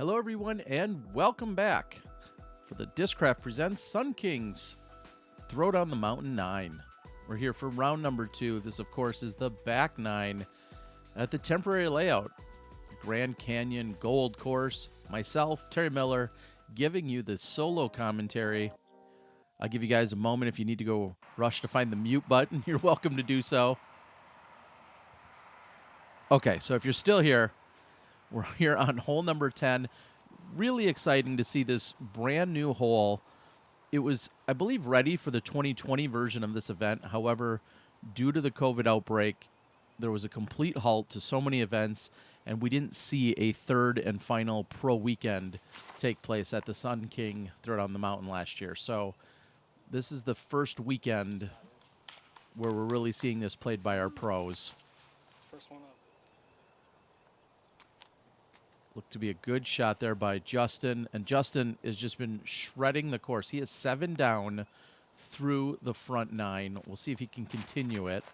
Hello, everyone, and welcome back for the Discraft presents Sun Kings Throwdown the Mountain 9. We're here for round number 2. This, of course, is the back 9 at the temporary layout, Gran Canyon Gold Course. Myself, Terry Miller, giving you the solo commentary. I'll give you guys a moment. If you need to go rush to find the mute button, you're welcome to do so. Okay, so if you're still here, we're here on hole number 10. Really exciting to see this brand new hole. It was, I believe, ready for the 2020 version of this event. However, due to the COVID outbreak, there was a complete halt to so many events, and we didn't see a third and final pro weekend take place at the Sun King Throwdown the Mountain last year. So this is the first weekend where we're really seeing this played by our pros. First one up. Looked to be a good shot there by Justin, and Justin has just been shredding the course. He is 7 down through the front 9. We'll see if he can continue it.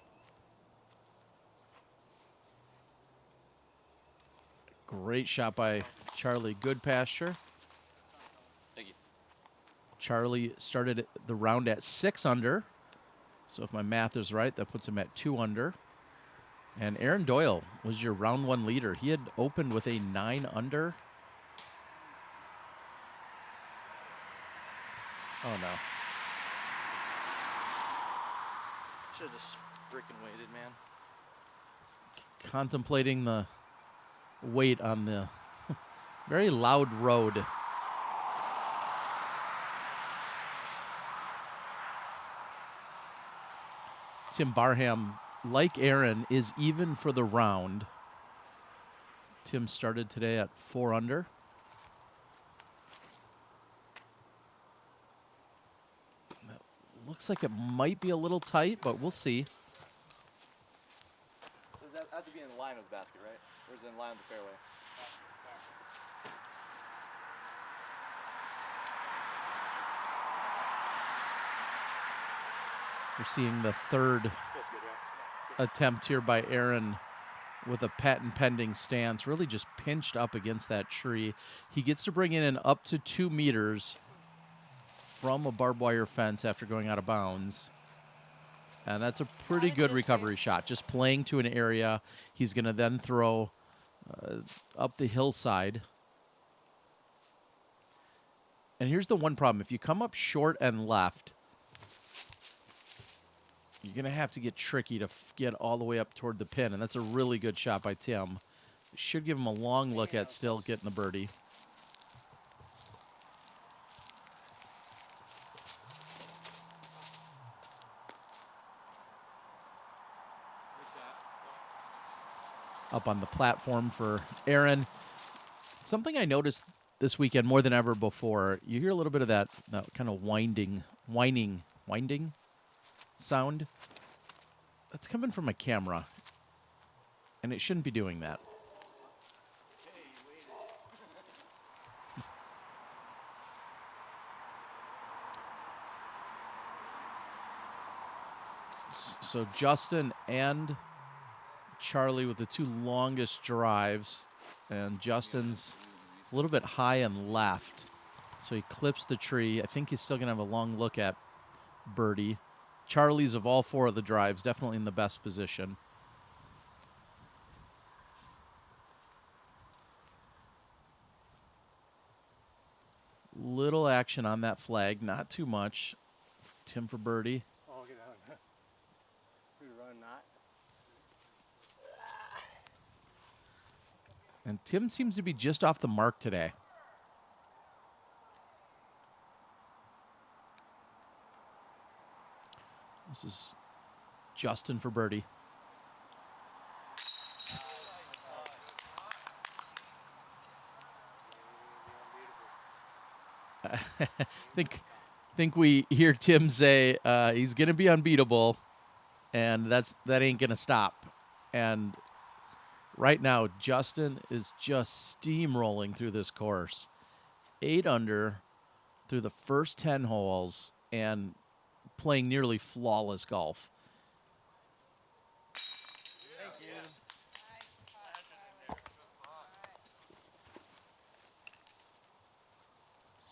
Great shot by Charlie Goodpasture. Thank you. Charlie started the round at 6 under, so if my math is right, that puts him at 2 under. And Aaron Doyle was your round 1 leader. He had opened with a 9 under. Oh, no. Should have just freaking waited, man. Contemplating the wait on the very loud road. Tim Barham, like Aaron, is even for the round. Tim started today at 4 under. That looks like it might be a little tight, but we'll see. So that have to be in line with the basket, right? Or is it in line with the fairway? We're seeing the third Feels good, right? attempt here by Aaron with a patent pending stance, really just pinched up against that tree. He gets to bring it in up to 2 meters from a barbed wire fence after going out of bounds. And that's a pretty good recovery shot, just playing to an area. He's going to then throw up the hillside. And here's the one problem. If you come up short and left, you're going to have to get tricky to get all the way up toward the pin, and that's a really good shot by Tim. Should give him a long look at still getting the birdie. Up on the platform for Aaron. Something I noticed this weekend more than ever before, you hear a little bit of that kind of whining sound. That's coming from a camera, and it shouldn't be doing that. So Justin and Charlie with the 2 longest drives, and Justin's a little bit high and left, so he clips the tree. I think he's still going to have a long look at birdie. Charlie's, of all 4 of the drives, definitely in the best position. Little action on that flag, not too much. Tim for birdie. Oh, get out. We run not. And Tim seems to be just off the mark today. This is Justin for birdie. think we hear Tim say he's going to be unbeatable, and that ain't going to stop. And right now, Justin is just steamrolling through this course. 8 under through the first 10 holes and playing nearly flawless golf. Thank you.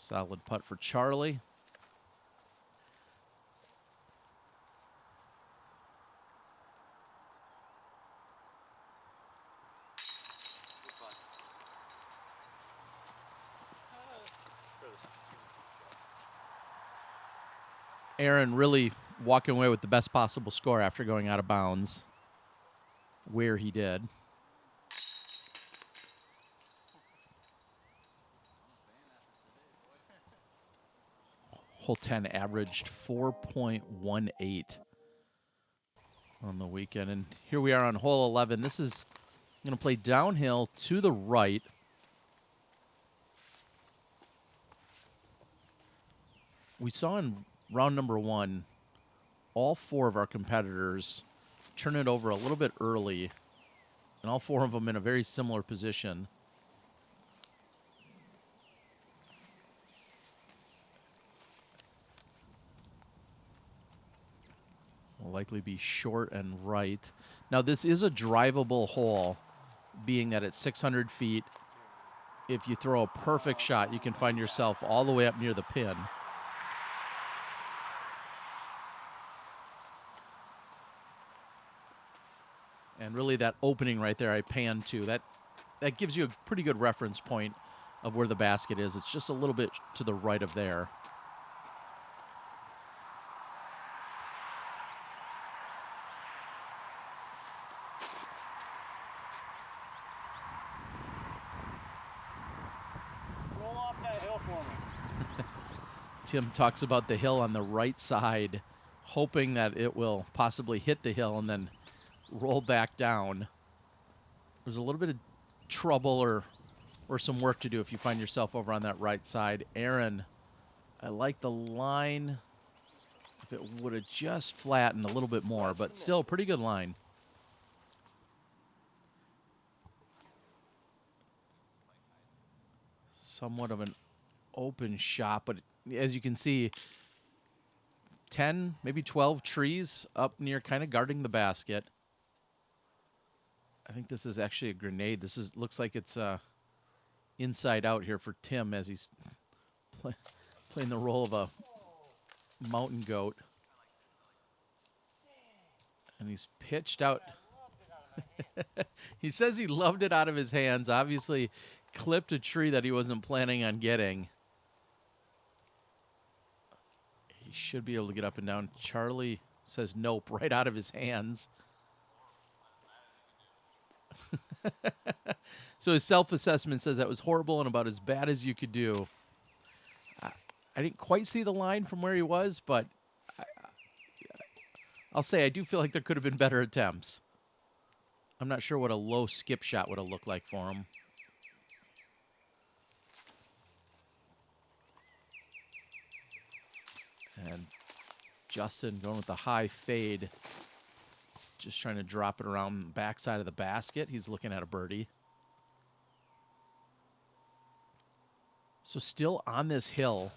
Solid putt for Charlie. Aaron really walking away with the best possible score after going out of bounds where he did. Hole 10 averaged 4.18 on the weekend. And here we are on hole 11. This is going to play downhill to the right. We saw in round number 1 all 4 of our competitors turn it over a little bit early, and all 4 of them in a very similar position. Will likely be short and right. Now, this is a drivable hole, being that it's 600 feet. If you throw a perfect shot, you can find yourself all the way up near the pin. And really that opening right there I panned to, that gives you a pretty good reference point of where the basket is. It's just a little bit to the right of there. Roll off that hill for me. Tim talks about the hill on the right side, hoping that it will possibly hit the hill and then roll back down. There's a little bit of trouble or some work to do if you find yourself over on that right side. Aaron, I like the line. If it would have just flattened a little bit more, but still a pretty good line. Somewhat of an open shot, but as you can see, 10, maybe 12 trees up near, kind of guarding the basket. I think this is actually a grenade. This looks like it's inside out here for Tim as he's playing the role of a mountain goat. And he's pitched out. He says he loved it out of his hands. Obviously clipped a tree that he wasn't planning on getting. He should be able to get up and down. Charlie says nope, right out of his hands. So his self-assessment says that was horrible and about as bad as you could do. I didn't quite see the line from where he was, but I'll say I do feel like there could have been better attempts. I'm not sure what a low skip shot would have looked like for him. And Justin going with the high fade. Just trying to drop it around the backside of the basket. He's looking at a birdie. So still on this hill.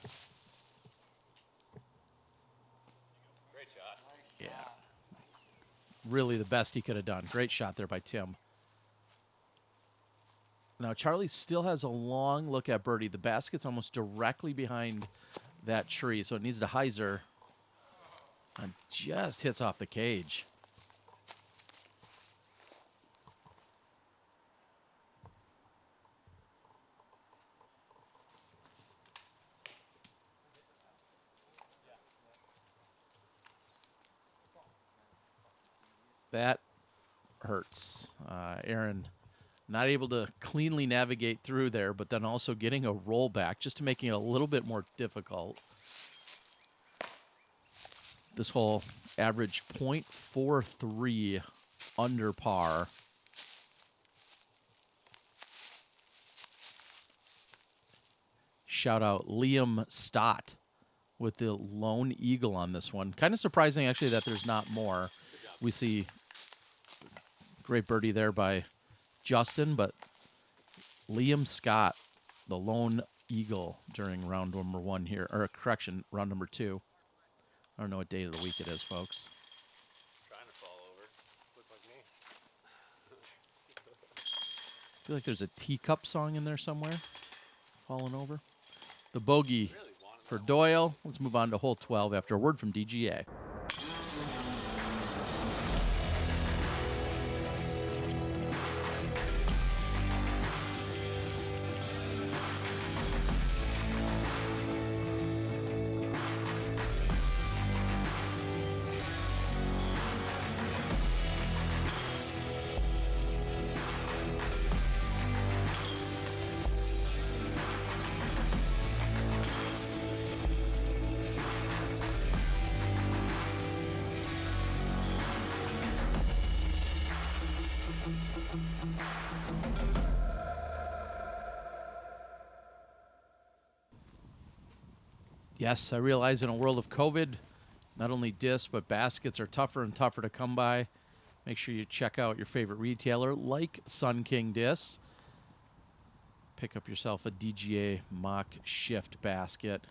Great shot. Yeah. Really the best he could have done. Great shot there by Tim. Now Charlie still has a long look at birdie. The basket's almost directly behind that tree, so it needs to hyzer. And just hits off the cage. That hurts. Aaron not able to cleanly navigate through there, but then also getting a rollback just to making it a little bit more difficult. This hole averaged .43 under par. Shout out Liam Stott with the lone eagle on this one. Kind of surprising, actually, that there's not more. We see great birdie there by Justin, but Liam Scott, the lone eagle during round number 1 here, or correction, round number 2. I don't know what day of the week it is, folks. Trying to fall over. Look like me. I feel like there's a teacup song in there somewhere, falling over. the bogey for Doyle. Let's move on to hole 12 after a word from DGA. Yes, I realize in a world of COVID, not only discs, but baskets are tougher and tougher to come by. Make sure you check out your favorite retailer like Sun King Discs. Pick up yourself a DGA Mock Shift basket.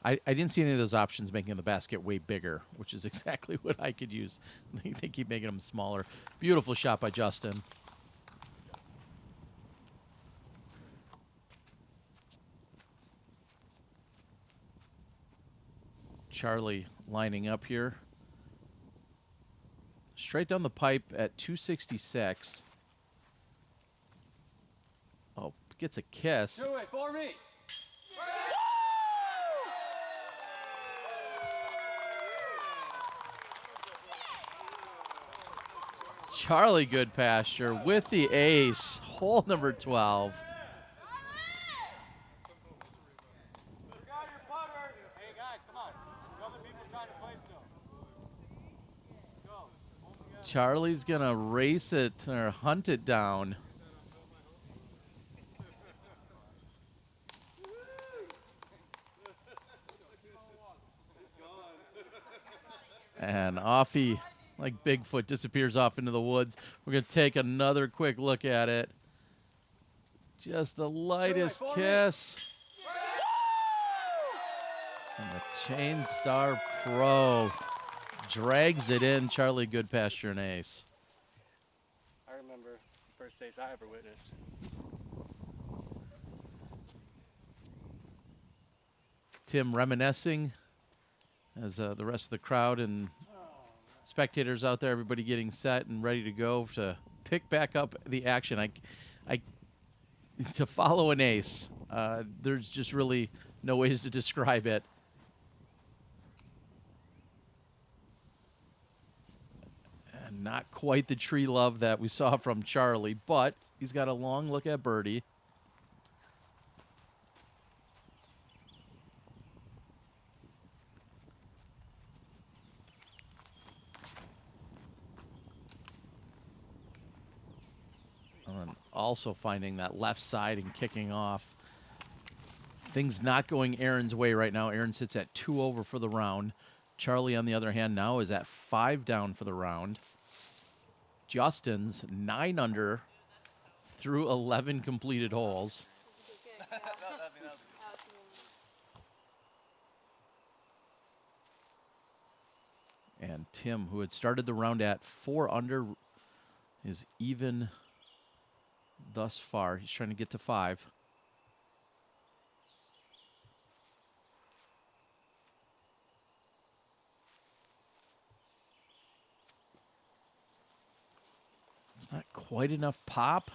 I didn't see any of those options making the basket way bigger, which is exactly what I could use. They keep making them smaller. Beautiful shot by Justin. Charlie lining up here. Straight down the pipe at 266. Oh, gets a kiss. Do it for me. Charlie Goodpasture with the ace. Hole number 12. Hey guys, come on. There's other people trying to play still. Let's go. Hold together. Charlie's going to race it or hunt it down. And off he, like Bigfoot, disappears off into the woods. We're going to take another quick look at it. Just the lightest kiss. And the Chain Star Pro drags it in. Charlie Goodpasture and ace. I remember the first ace I ever witnessed. Tim reminiscing as the rest of the crowd and spectators out there, everybody getting set and ready to go to pick back up the action. I to follow an ace, there's just really no ways to describe it. And not quite the tree love that we saw from Charlie, but he's got a long look at birdie. And also finding that left side and kicking off. Things not going Aaron's way right now. Aaron sits at 2 over for the round. Charlie, on the other hand, now is at 5 down for the round. Justin's 9 under through 11 completed holes. And Tim, who had started the round at 4 under, is even thus far. He's trying to get to 5. It's not quite enough pop.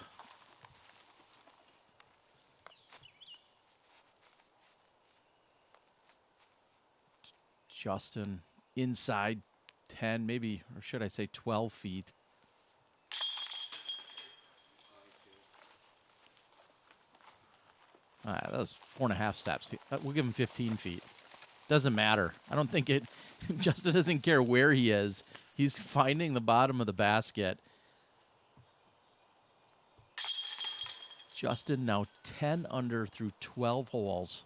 Justin inside 10, maybe, or should I say 12 feet. That was 4.5 steps. We'll give him 15 feet. Doesn't matter. I don't think it. Justin doesn't care where he is. He's finding the bottom of the basket. Justin now 10 under through 12 holes.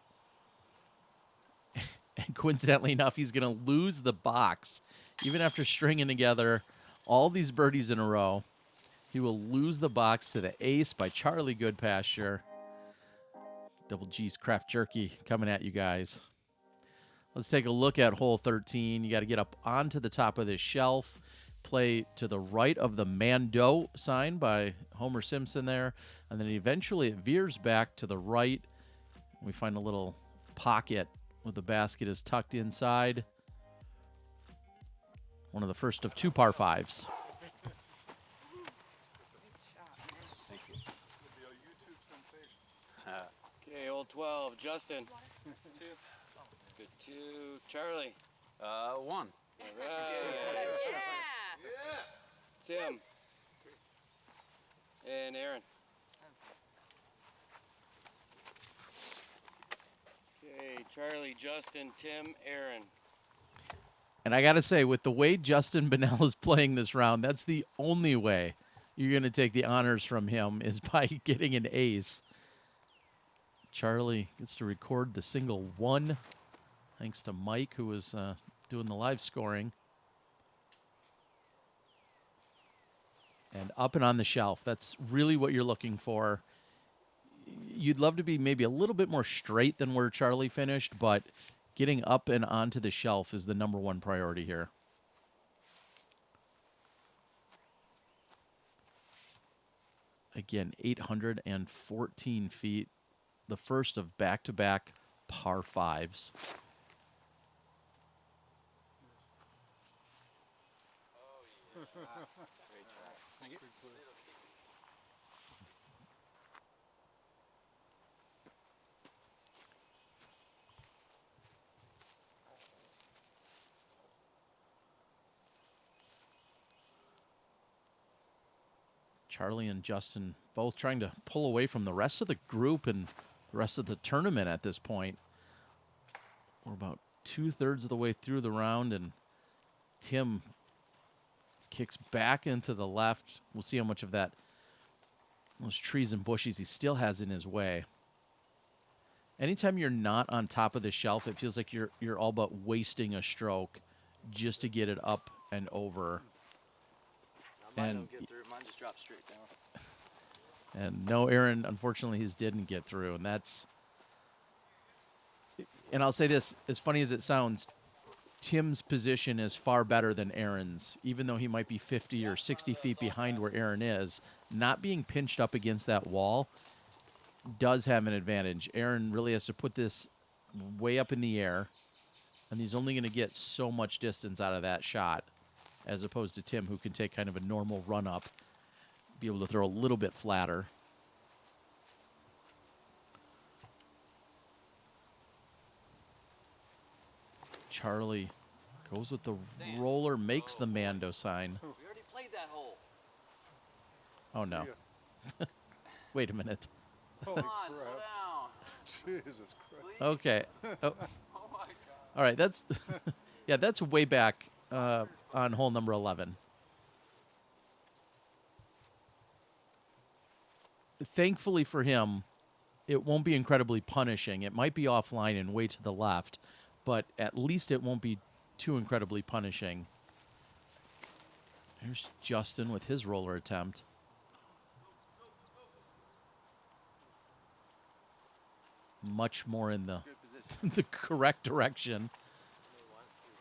And coincidentally enough, he's going to lose the box. Even after stringing together all these birdies in a row, he will lose the box to the ace by Charlie Goodpasture. Double G's Craft Jerky coming at you guys. Let's take a look at hole 13. You got to get up onto the top of this shelf, play to the right of the Mando sign by Homer Simpson there, and then eventually it veers back to the right. We find a little pocket where the basket is tucked inside. One of the first of 2 par 5s. Thank you. It'll be a YouTube sensation. Okay, old 12, Justin. 2. Good 2, Charlie. 1. All right. Tim. And Aaron. Okay, Charlie, Justin, Tim, Aaron. And I got to say, with the way Justin Bunnell is playing this round, that's the only way you're going to take the honors from him is by getting an ace. Charlie gets to record the single 1, thanks to Mike, who was doing the live scoring. And up and on the shelf. That's really what you're looking for. You'd love to be maybe a little bit more straight than where Charlie finished, but getting up and onto the shelf is the number 1 priority here. Again, 814 feet. The first of back-to-back par 5s. Thank you. Charlie and Justin both trying to pull away from the rest of the group and the rest of the tournament at this point. We're about 2/3 of the way through the round, and Tim kicks back into the left. We'll see how much of that, those trees and bushes he still has in his way. Anytime you're not on top of the shelf, it feels like you're all but wasting a stroke just to get it up and over. Mine And- don't get through. Mine just drops straight down. And no, Aaron, unfortunately, his didn't get through. And that's, and I'll say this, as funny as it sounds, Tim's position is far better than Aaron's. Even though he might be 50 or 60 feet behind where Aaron is, not being pinched up against that wall does have an advantage. Aaron really has to put this way up in the air, and he's only going to get so much distance out of that shot, as opposed to Tim, who can take kind of a normal run up, be able to throw a little bit flatter. Charlie goes with the roller, makes the Mando sign. We already played that hole. Oh, no. Wait a minute. Holy Come on, slow crap. down. Jesus Christ. Okay. Oh, Oh my God. all right, that's yeah, that's way back on hole number 11. Thankfully for him, it won't be incredibly punishing. It might be offline and way to the left, but at least it won't be too incredibly punishing. There's Justin with his roller attempt. Much more in the the correct direction.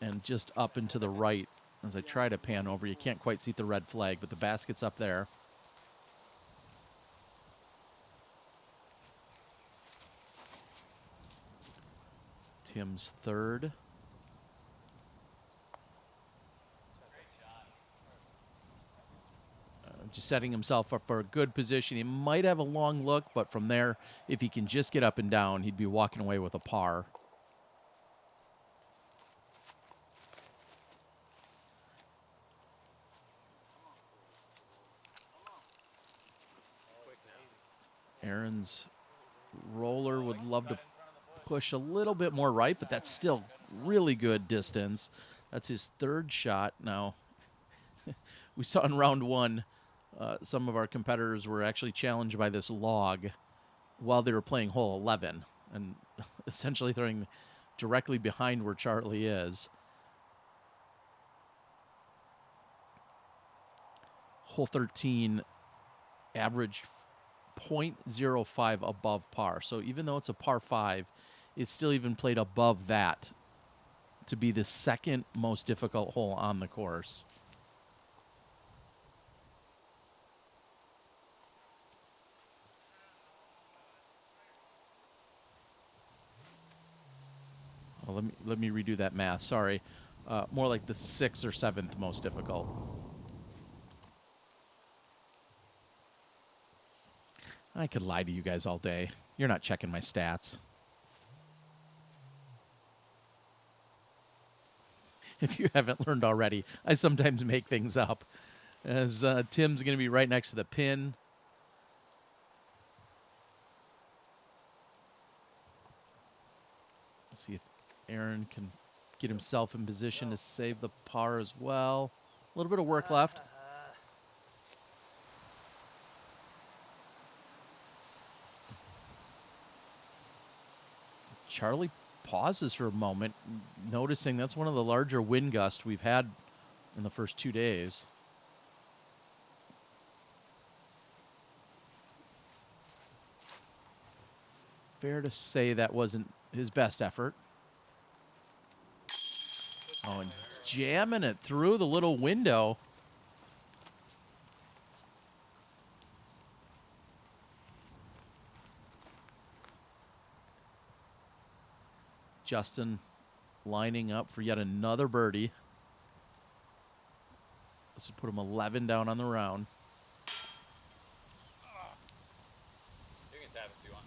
And just up and to the right as I try to pan over. You can't quite see the red flag, but the basket's up there. Tim's third. Just setting himself up for a good position. He might have a long look, but from there, if he can just get up and down, he'd be walking away with a par. Aaron's roller would love to push a little bit more right, but that's still really good distance. That's his third shot. Now, we saw in round one, some of our competitors were actually challenged by this log while they were playing hole 11 and essentially throwing directly behind where Charlie is. Hole 13 averaged 0.05 above par. So even though it's a par 5, it's still even played above that to be the second most difficult hole on the course. let me redo that math. Sorry. More like the 6th or 7th most difficult. I could lie to you guys all day. You're not checking my stats. If you haven't learned already, I sometimes make things up. As Tim's going to be right next to the pin. Let's see if Aaron can get himself in position to save the par as well. A little bit of work left. Charlie pauses for a moment, noticing that's one of the larger wind gusts we've had in the first 2 days. Fair to say that wasn't his best effort. Oh, and jamming it through the little window. Justin lining up for yet another birdie. This would put him 11 down on the round. You can tap if you want.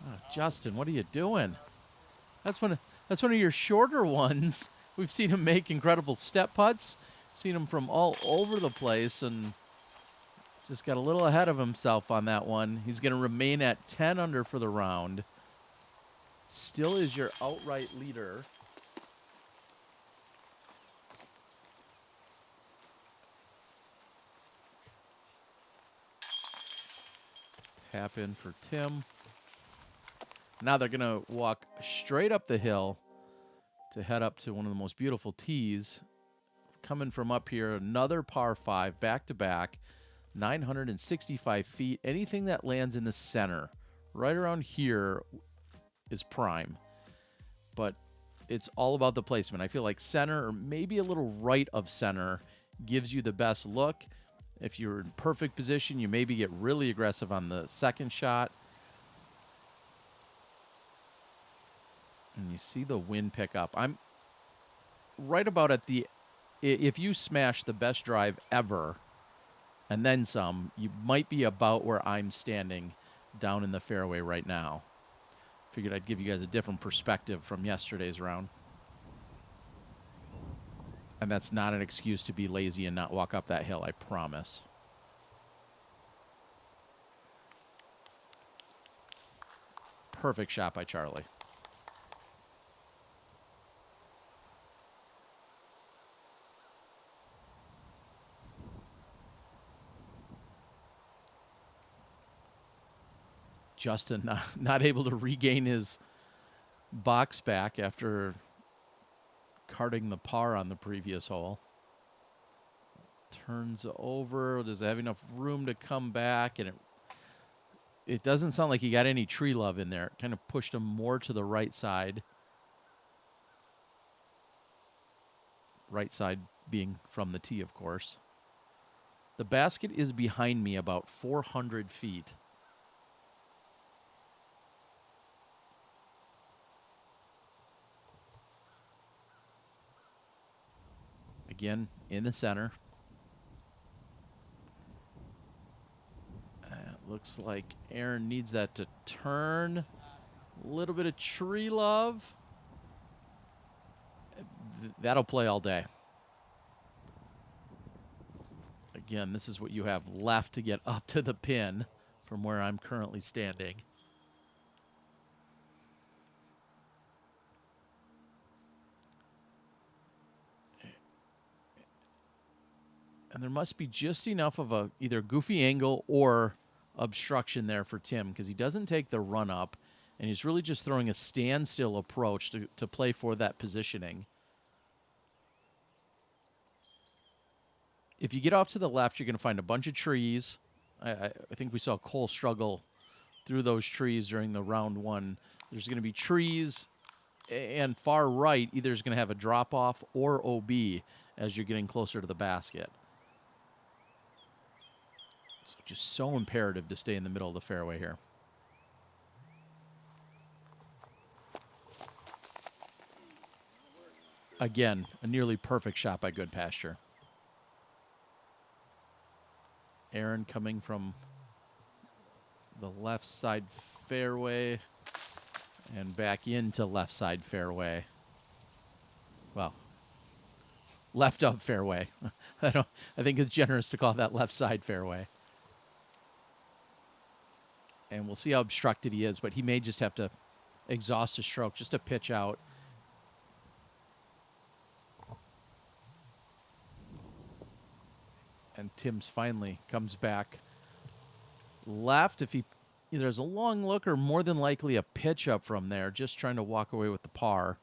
Oh, Justin, what are you doing? That's one of your shorter ones. We've seen him make incredible step putts. Seen him from all over the place, and just got a little ahead of himself on that one. He's going to remain at 10 under for the round. Still is your outright leader. Tap in for Tim. Now they're going to walk straight up the hill to head up to one of the most beautiful tees. Coming from up here, another par 5, back-to-back, 965 feet. Anything that lands in the center, right around here, is prime. But it's all about the placement. I feel like center or maybe a little right of center gives you the best look. If you're in perfect position, you maybe get really aggressive on the second shot. And you see the wind pick up. I'm right about at the... If you smash the best drive ever and then some, you might be about where I'm standing down in the fairway right now. Figured I'd give you guys a different perspective from yesterday's round. And that's not an excuse to be lazy and not walk up that hill, I promise. Perfect shot by Charlie. Justin not able to regain his box back after carting the par on the previous hole. Turns over. Does it have enough room to come back? And it doesn't sound like he got any tree love in there. It kind of pushed him more to the right side. Right side being from the tee, of course. The basket is behind me about 400 feet. Again, in the center. Looks like Aaron needs that to turn. A little bit of tree love. That'll play all day. Again, this is what you have left to get up to the pin from where I'm currently standing. And there must be just enough of a either goofy angle or obstruction there for Tim, because he doesn't take the run up, and he's really just throwing a standstill approach to play for that positioning. If you get off to the left, you're going to find a bunch of trees. I think we saw Cole struggle through those trees during the round one. There's going to be trees, and far right either is going to have a drop-off or OB as you're getting closer to the basket. So just so imperative to stay in the middle of the fairway here. Again, a nearly perfect shot by Goodpasture. Aaron coming from the left side fairway and back into left side fairway. Well, left of fairway. I think it's generous to call that left side fairway. And we'll see how obstructed he is, but he may just have to exhaust a stroke, just a pitch out. And Tim's finally comes back left. If he either has a long look or more than likely a pitch up from there, just trying to walk away with the par.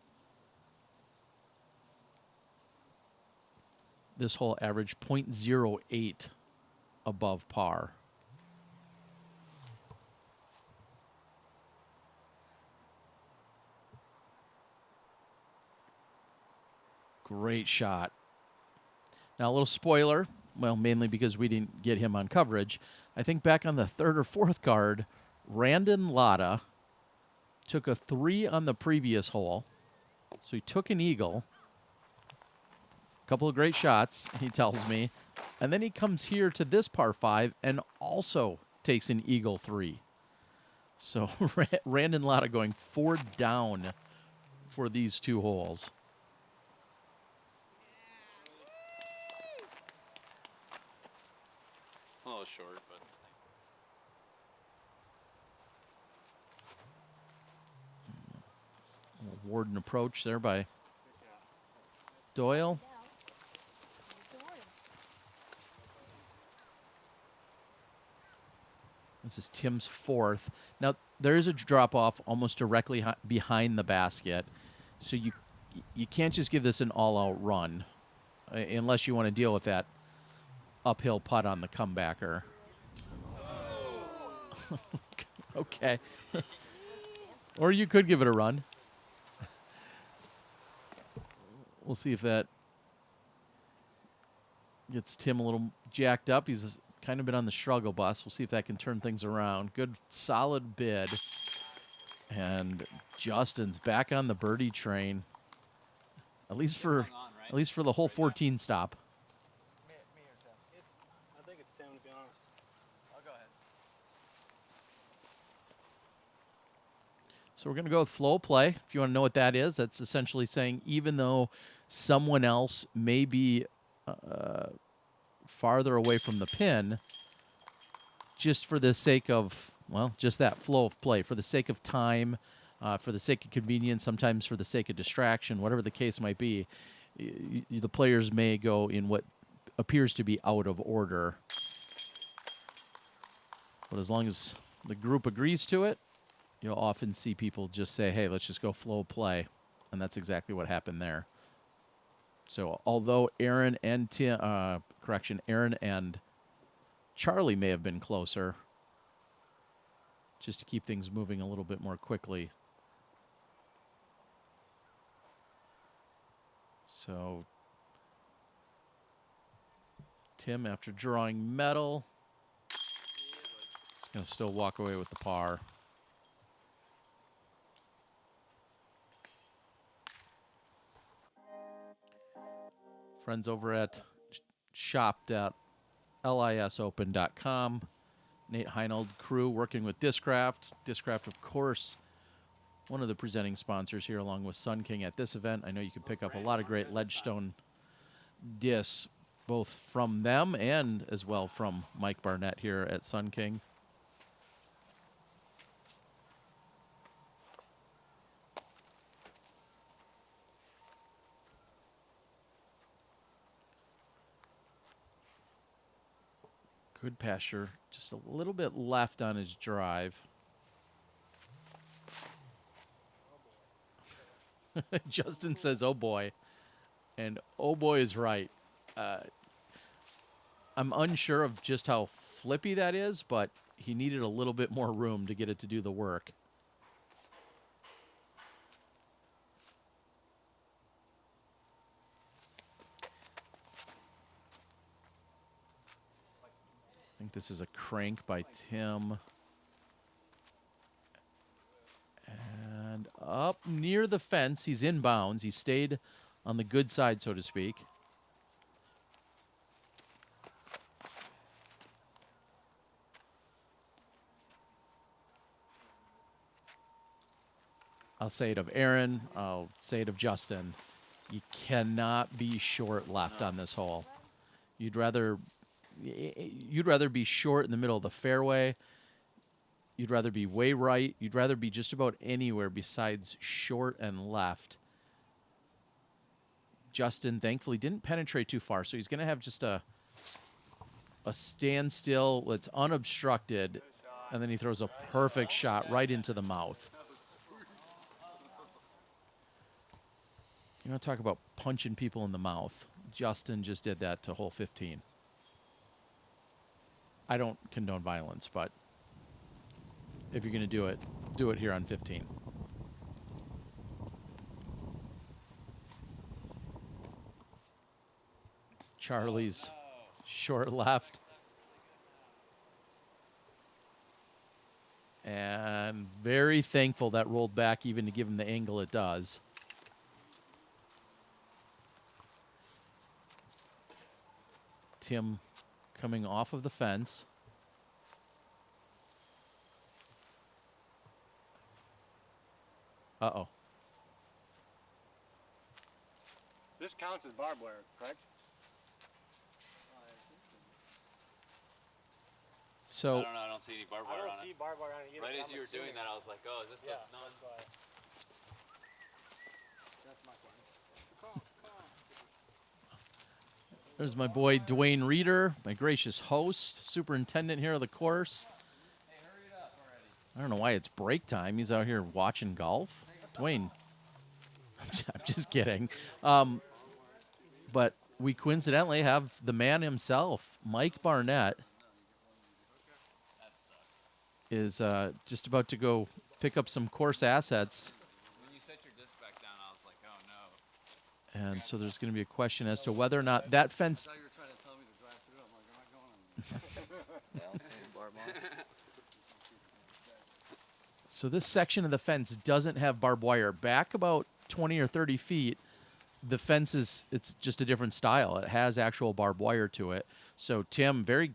This hole averaged .08 above par. Great shot. Now, a little spoiler, well, mainly because we didn't get him on coverage. I think back on the third or fourth card, Randon Latta took a 3 on the previous hole. So he took an eagle. A couple of great shots, he tells me. And then he comes here to this par 5 and also takes an eagle 3. So Randon Latta going 4 down for these 2 holes. A little short, but Warden approach there by Doyle. This is Tim's 4th. Now, there is a drop-off almost directly behind the basket, so you can't just give this an all-out run unless you want to deal with that uphill putt on the comebacker. Okay. Or you could give it a run. We'll see if that gets Tim a little jacked up. He's kind of been on the struggle bus. We'll see if that can turn things around. Good, solid bid. And Justin's back on the birdie train. At least for the whole 14 stop. Me or Tim? I think it's Tim, to be honest. I'll go ahead. So we're going to go with flow play. If you want to know what that is, that's essentially saying even though someone else may be farther away from the pin, just for the sake of, well, just that flow of play, for the sake of time, for the sake of convenience, sometimes for the sake of distraction, whatever the case might be, the players may go in what appears to be out of order. But as long as the group agrees to it, you'll often see people just say, hey, let's just go flow play. And that's exactly what happened there. So although Aaron and Aaron and Charlie may have been closer, just to keep things moving a little bit more quickly. So Tim, after drawing metal, is going to still walk away with the par. Friends over at shop.lisopen.com. Nate Heinold crew working with Discraft. Discraft, of course, one of the presenting sponsors here along with Sun King at this event. I know you can pick up a lot of great Ledgestone discs, both from them and as well from Mike Barnett here at Sun King. Goodpasture, just a little bit left on his drive. Justin says, oh boy. And oh boy is right. I'm unsure of just how flippy that is, but he needed a little bit more room to get it to do the work. I think this is a crank by Tim. And up near the fence. He's inbounds. He stayed on the good side, so to speak. I'll say it of Aaron. I'll say it of Justin. You cannot be short left on this hole. You'd rather be short in the middle of the fairway. You'd rather be way right. You'd rather be just about anywhere besides short and left. Justin, thankfully, didn't penetrate too far, so he's going to have just a standstill that's unobstructed, and then he throws a perfect shot right into the mouth. You want to talk about punching people in the mouth. Justin just did that to hole 15. I don't condone violence, but if you're going to do it here on 15. Charlie's short left. And very thankful that rolled back even to give him the angle it does. Tim coming off of the fence. Uh-oh. This counts as barbed wire, correct? So I don't know. I don't see any barbed I wire don't on see it. barbed wire on it either. Right but as I'm you were doing assuming- that, I was like, oh, is this Yeah, stuff non? that's why. That's my sign. there's my boy Dwayne Reeder, my gracious host, superintendent here of the course. I don't know why it's break time. He's out here watching golf. Dwayne, I'm just kidding. But we coincidentally have the man himself, Mike Barnett, is just about to go pick up some course assets. When you set your disc back down, I was like, oh no. And so there's going to be a question as to whether or not that fence. I thought you were trying to tell me to drive through. I'm like, I'm not going. Yeah, I don't see any barb on it. So this section of the fence doesn't have barbed wire. Back about 20 or 30 feet, the fence it's just a different style. It has actual barbed wire to it. So Tim, very,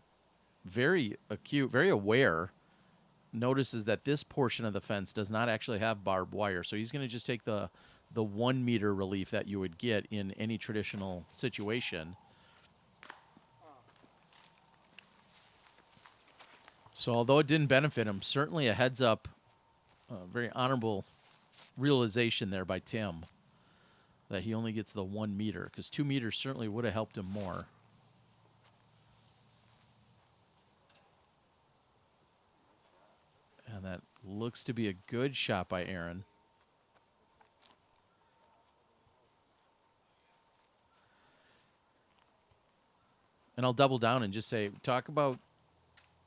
very acute, very aware, notices that this portion of the fence does not actually have barbed wire. So he's going to just take the 1 meter relief that you would get in any traditional situation. So although it didn't benefit him, certainly a heads up, very honorable realization there by Tim that he only gets the 1 meter, because 2 meters certainly would have helped him more. And that looks to be a good shot by Aaron. And I'll double down and just say, talk about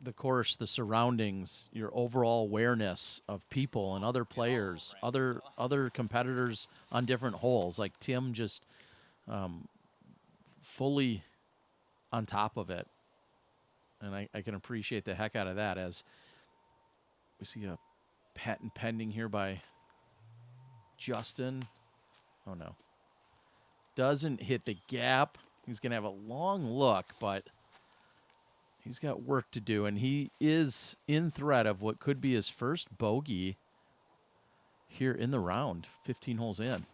the course, the surroundings, your overall awareness of people and other players, other competitors on different holes. Like Tim just fully on top of it. And I can appreciate the heck out of that, as we see a patent pending here by Justin. Oh, no. Doesn't hit the gap. He's going to have a long look, but he's got work to do, and he is in threat of what could be his first bogey here in the round, 15 holes in.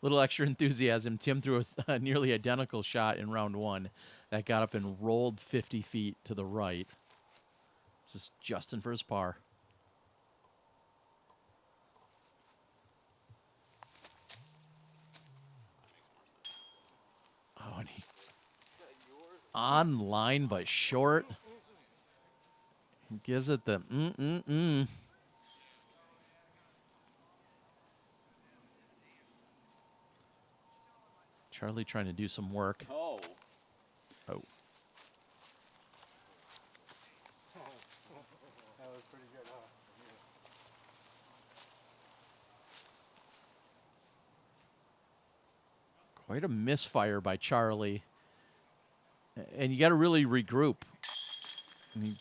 Little extra enthusiasm. Tim threw a nearly identical shot in round one that got up and rolled 50 feet to the right. This is Justin for his par. Oh, and he on line but short. He gives it the mm-mm-mm. Charlie trying to do some work. Oh. Oh. That was pretty good, huh? Quite a misfire by Charlie. And you got to really regroup. And he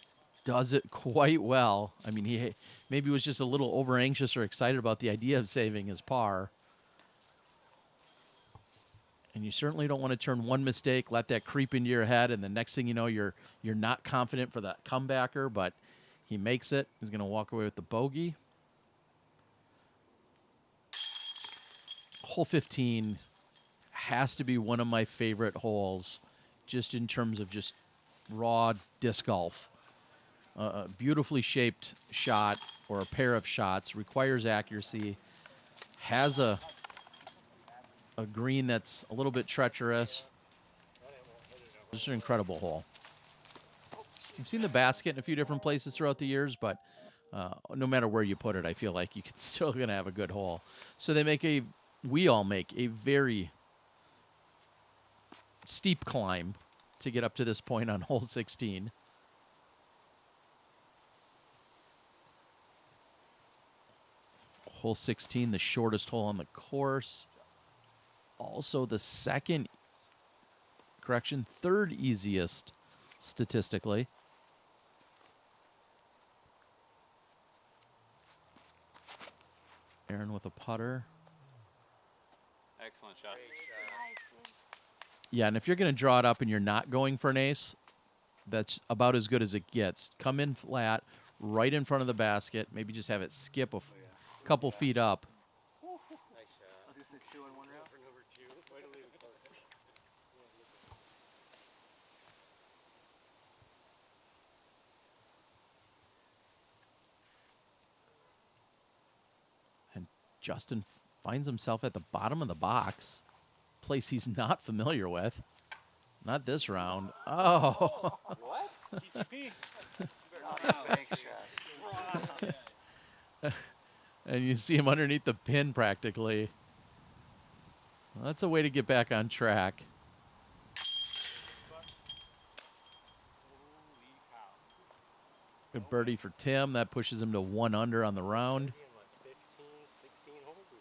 does it quite well. I mean, he maybe was just a little over anxious or excited about the idea of saving his par. And you certainly don't want to turn one mistake, let that creep into your head, and the next thing you know, you're not confident for that comebacker, but he makes it. He's going to walk away with the bogey. Hole 15 has to be one of my favorite holes, just in terms of just raw disc golf. A beautifully shaped shot or a pair of shots, requires accuracy, has a green that's a little bit treacherous. Just an incredible hole. I've seen the basket in a few different places throughout the years, but no matter where you put it, I feel like you can still going to have a good hole. So we all make a very steep climb to get up to this point on hole 16. Hole 16, the shortest hole on the course. Also the third easiest statistically. Aaron with a putter. Excellent shot. Yeah, and if you're going to draw it up and you're not going for an ace, that's about as good as it gets. Come in flat, right in front of the basket. Maybe just have it skip a couple feet up. This is 2 in 1 round. And Justin finds himself at the bottom of the box, place he's not familiar with. Not this round. Oh. What? CTP. And you see him underneath the pin practically. Well, that's a way to get back on track. Good birdie for Tim. That pushes him to 1 under on the round. 15, 16 holes or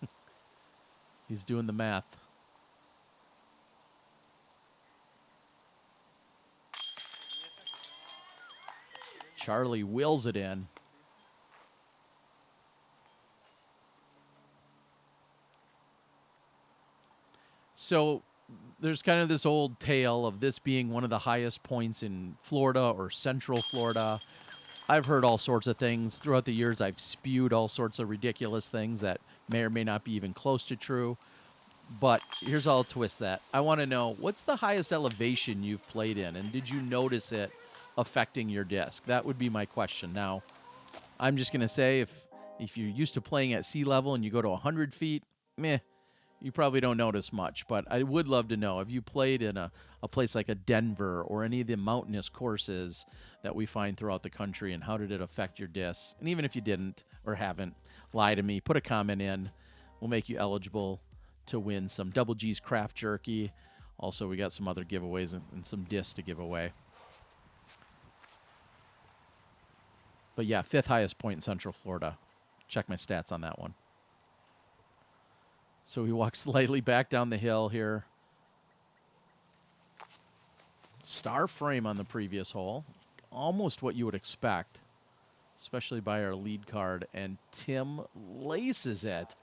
something. He's doing the math. Charlie wills it in. So there's kind of this old tale of this being one of the highest points in Florida or Central Florida. I've heard all sorts of things. Throughout the years, I've spewed all sorts of ridiculous things that may or may not be even close to true. But here's how I'll twist that. I want to know, what's the highest elevation you've played in, and did you notice it affecting your disc? That would be my question. Now, I'm just going to say, if you're used to playing at sea level and you go to 100 feet, meh, you probably don't notice much. But I would love to know, have you played in a place like a Denver or any of the mountainous courses that we find throughout the country, and how did it affect your disc? And even if you didn't or haven't, lie to me, put a comment in. We'll make you eligible to win some Double G's craft jerky. Also, we got some other giveaways and some discs to give away. But yeah, 5th highest point in Central Florida. Check my stats on that one. So he walks slightly back down the hill here. Star frame on the previous hole. Almost what you would expect, especially by our lead card. And Tim laces it.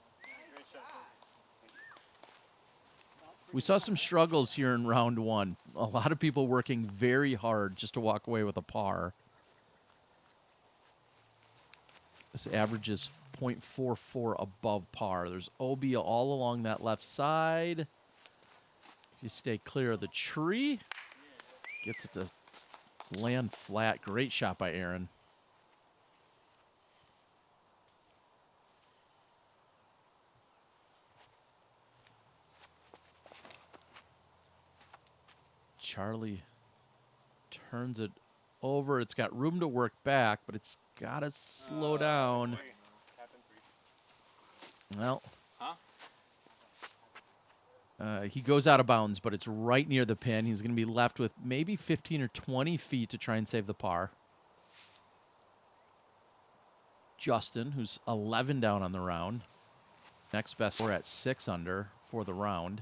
We saw some struggles here in round 1. A lot of people working very hard just to walk away with a par. This averages 0.44 above par. There's OB all along that left side. If you stay clear of the tree, gets it to land flat. Great shot by Aaron. Charlie turns it over. It's got room to work back, but it's got to slow down. Well, he goes out of bounds, but it's right near the pin. He's going to be left with maybe 15 or 20 feet to try and save the par. Justin, who's 11 down on the round. Next best, we're at 6 under for the round.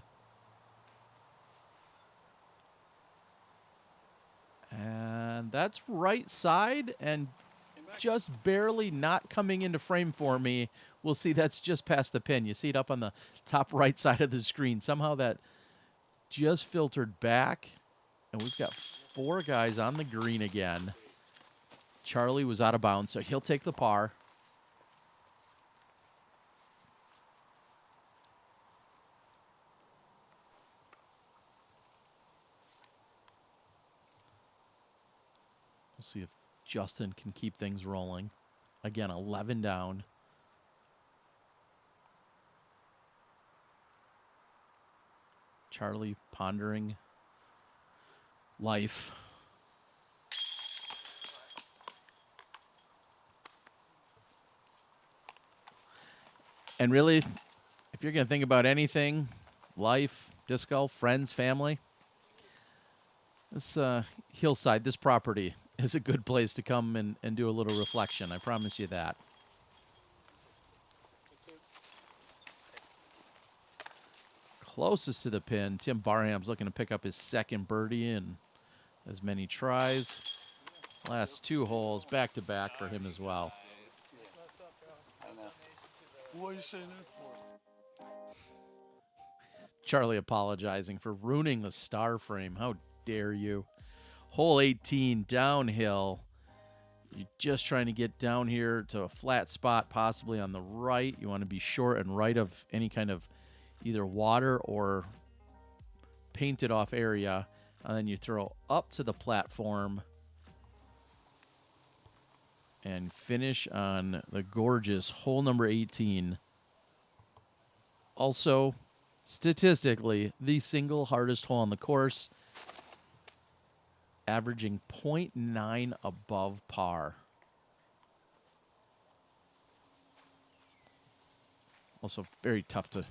And that's right side and just barely not coming into frame for me. We'll see that's just past the pin. You see it up on the top right side of the screen. Somehow that just filtered back. And we've got 4 guys on the green again. Charlie was out of bounds, so he'll take the par. We'll see if Justin can keep things rolling. Again, 11 down. Charlie pondering life. And really, if you're going to think about anything, life, disc golf, friends, family, this hillside, this property is a good place to come and do a little reflection. I promise you that. Closest to the pin, Tim Barham's looking to pick up his second birdie in as many tries. Last 2 holes back to back for him as well. I know. What are you saying that for? Charlie apologizing for ruining the star frame. How dare you? Hole 18, downhill. You're just trying to get down here to a flat spot, possibly on the right. You want to be short and right of any kind of either water or painted off area. And then you throw up to the platform and finish on the gorgeous hole number 18. Also, statistically, the single hardest hole on the course, averaging 0.9 above par. Also very tough to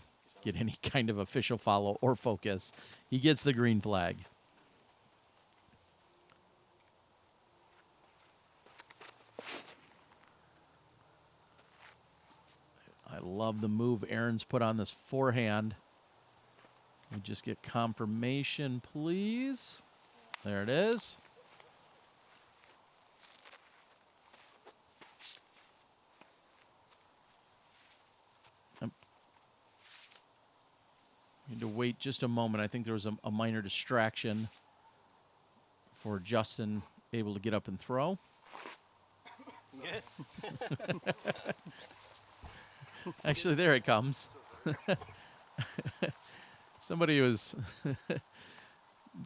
get any kind of official follow or focus. He gets the green flag. I love the move Aaron's put on this forehand. We just get confirmation, please. There it is. Need to wait just a moment. I think there was a minor distraction for Justin able to get up and throw. Actually, there it comes. Somebody was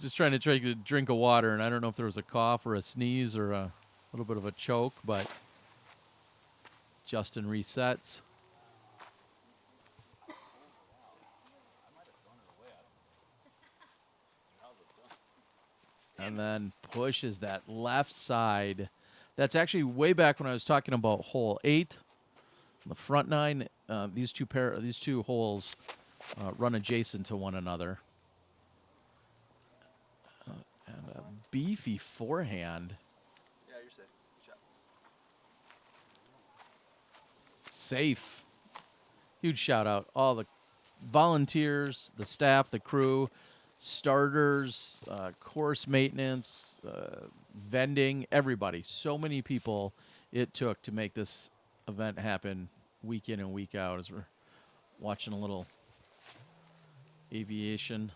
just trying to take a drink of water, and I don't know if there was a cough or a sneeze or a little bit of a choke, but Justin resets. And then pushes that left side. That's actually way back when I was talking about hole 8. The front 9, these two holes run adjacent to one another. And a beefy forehand. Yeah, you're safe. Good shot. Safe. Huge shout out. All the volunteers, the staff, the crew, starters, course maintenance, vending, everybody. So many people it took to make this event happen week in and week out as we're watching a little aviation.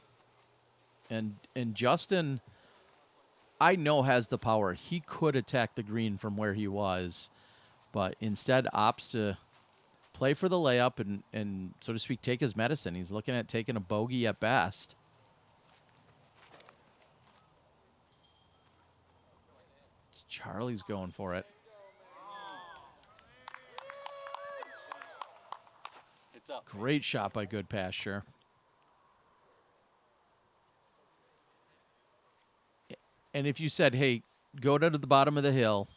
And Justin, I know, has the power. He could attack the green from where he was, but instead opts to play for the layup and so to speak, take his medicine. He's looking at taking a bogey at best. Charlie's going for it. It's up. Great shot by Goodpasture. And if you said, hey, go down to the bottom of the hill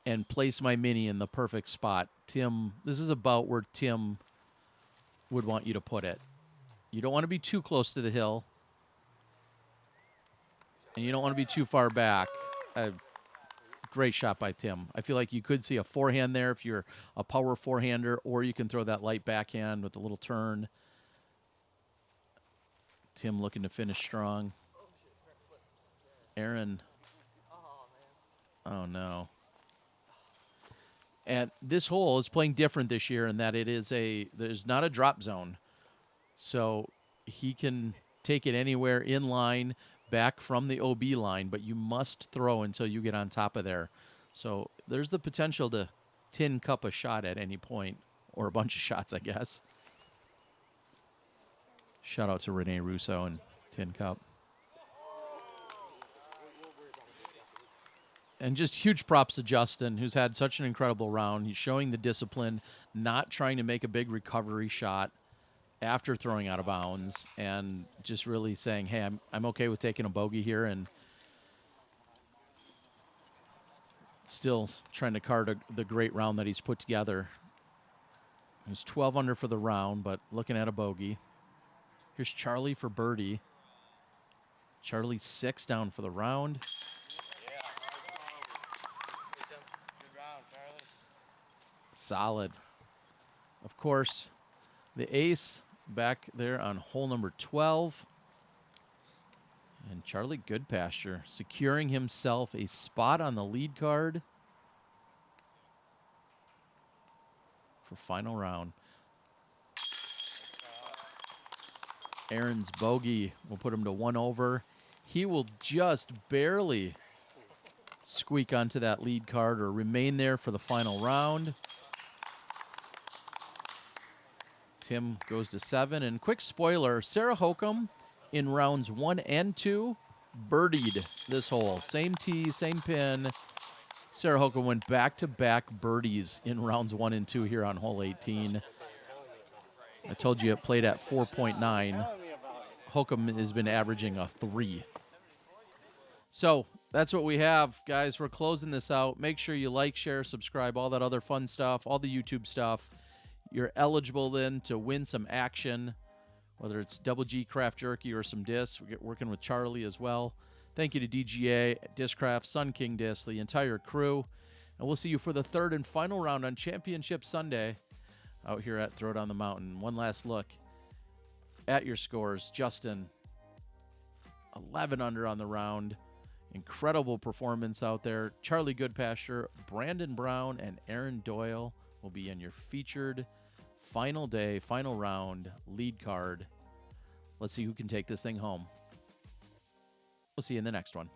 and place my mini in the perfect spot, Tim, this is about where Tim would want you to put it. You don't want to be too close to the hill, and you don't want to be too far back. Great shot by Tim. I feel like you could see a forehand there if you're a power forehander, or you can throw that light backhand with a little turn. Tim looking to finish strong. Aaron Oh, no. And this hole is playing different this year in that there's not a drop zone. So he can take it anywhere in line, back from the OB line, but you must throw until you get on top of there. So there's the potential to tin cup a shot at any point, or a bunch of shots, I guess. Shout out to Renee Russo and Tin Cup. And just huge props to Justin, who's had such an incredible round. He's showing the discipline, not trying to make a big recovery shot after throwing out of bounds, and just really saying, hey, I'm okay with taking a bogey here, and still trying to card the great round that he's put together. He's 12 under for the round, but looking at a bogey. Here's Charlie for birdie. Charlie 6 down for the round. Good round, Charlie. Solid. Of course, the ace back there on hole number 12. And Charlie Goodpasture securing himself a spot on the lead card for final round. Aaron's bogey will put him to 1 over. He will just barely squeak onto that lead card or remain there for the final round. Tim goes to 7. And quick spoiler, Sarah Hokum in rounds 1 and 2 birdied this hole. Same tee, same pin. Sarah Hokum went back-to-back birdies in rounds 1 and 2 here on hole 18. I told you it played at 4.9. Hokum has been averaging a 3. So that's what we have, guys. We're closing this out. Make sure you like, share, subscribe, all that other fun stuff, all the YouTube stuff. You're eligible then to win some action, whether it's Double G Craft Jerky or some discs. We're working with Charlie as well. Thank you to DGA, Discraft, Sun King Disc, the entire crew. And we'll see you for the 3rd and final round on Championship Sunday out here at Throwdown the Mountain. One last look at your scores. Justin, 11 under on the round. Incredible performance out there. Charlie Goodpasture, Brandon Brown, and Aaron Doyle will be in your featured final day, final round lead card. Let's see who can take this thing home. We'll see you in the next one.